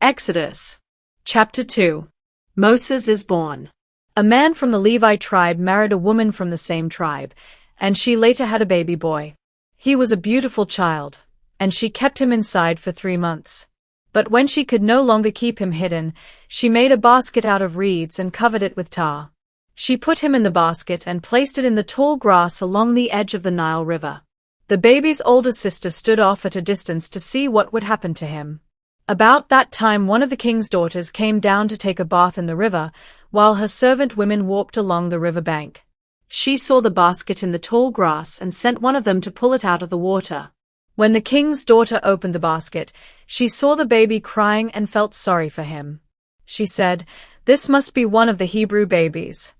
Exodus. Chapter 2. Moses is born. A man from the Levi tribe married a woman from the same tribe, and she later had a baby boy. He was a beautiful child, and she kept him inside for 3 months. But when she could no longer keep him hidden, she made a basket out of reeds and covered it with tar. She put him in the basket and placed it in the tall grass along the edge of the Nile River. The baby's older sister stood off at a distance to see what would happen to him. About that time one of the king's daughters came down to take a bath in the river, while her servant women walked along the river bank. She saw the basket in the tall grass and sent one of them to pull it out of the water. When the king's daughter opened the basket, she saw the baby crying and felt sorry for him. She said, "This must be one of the Hebrew babies."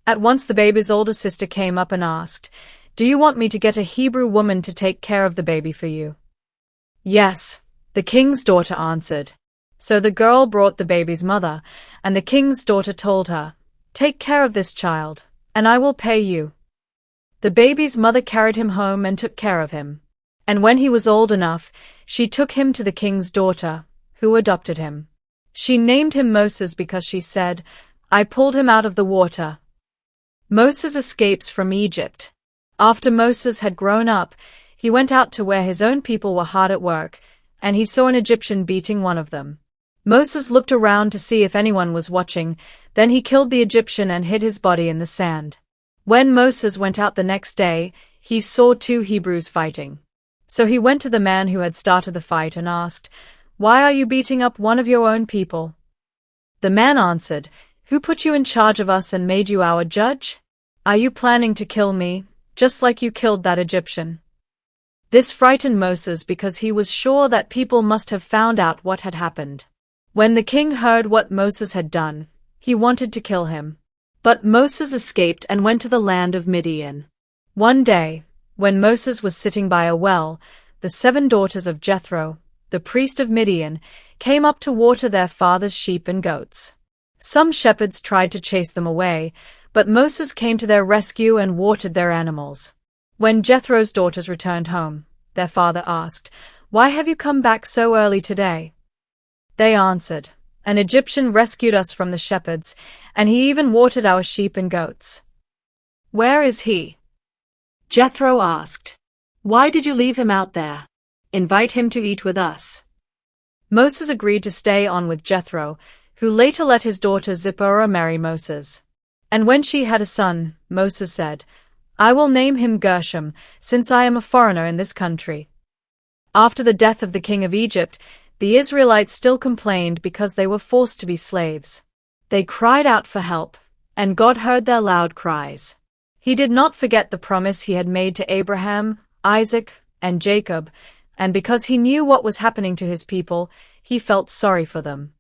At once the baby's older sister came up and asked, "Do you want me to get a Hebrew woman to take care of the baby for you?" "Yes," the king's daughter answered. So the girl brought the baby's mother, and the king's daughter told her, "Take care of this child, and I will pay you." The baby's mother carried him home and took care of him. And when he was old enough, she took him to the king's daughter, who adopted him. She named him Moses because she said, "I pulled him out of the water." Moses escapes from Egypt. After Moses had grown up, he went out to where his own people were hard at work, and he saw an Egyptian beating one of them. Moses looked around to see if anyone was watching, then he killed the Egyptian and hid his body in the sand. When Moses went out the next day, he saw 2 Hebrews fighting. So he went to the man who had started the fight and asked, "Why are you beating up one of your own people?" The man answered, "Who put you in charge of us and made you our judge? Are you planning to kill me, just like you killed that Egyptian?" This frightened Moses because he was sure that people must have found out what had happened. When the king heard what Moses had done, he wanted to kill him. But Moses escaped and went to the land of Midian. One day, when Moses was sitting by a well, the 7 daughters of Jethro, the priest of Midian, came up to water their father's sheep and goats. Some shepherds tried to chase them away, but Moses came to their rescue and watered their animals. When Jethro's daughters returned home, their father asked, "Why have you come back so early today?" They answered, "An Egyptian rescued us from the shepherds, and he even watered our sheep and goats." "Where is he?" Jethro asked. "Why did you leave him out there? Invite him to eat with us." Moses agreed to stay on with Jethro, who later let his daughter Zipporah marry Moses. And when she had a son, Moses said, "I will name him Gershom, since I am a foreigner in this country." After the death of the king of Egypt, the Israelites still complained because they were forced to be slaves. They cried out for help, and God heard their loud cries. He did not forget the promise he had made to Abraham, Isaac, and Jacob, and because he knew what was happening to his people, he felt sorry for them.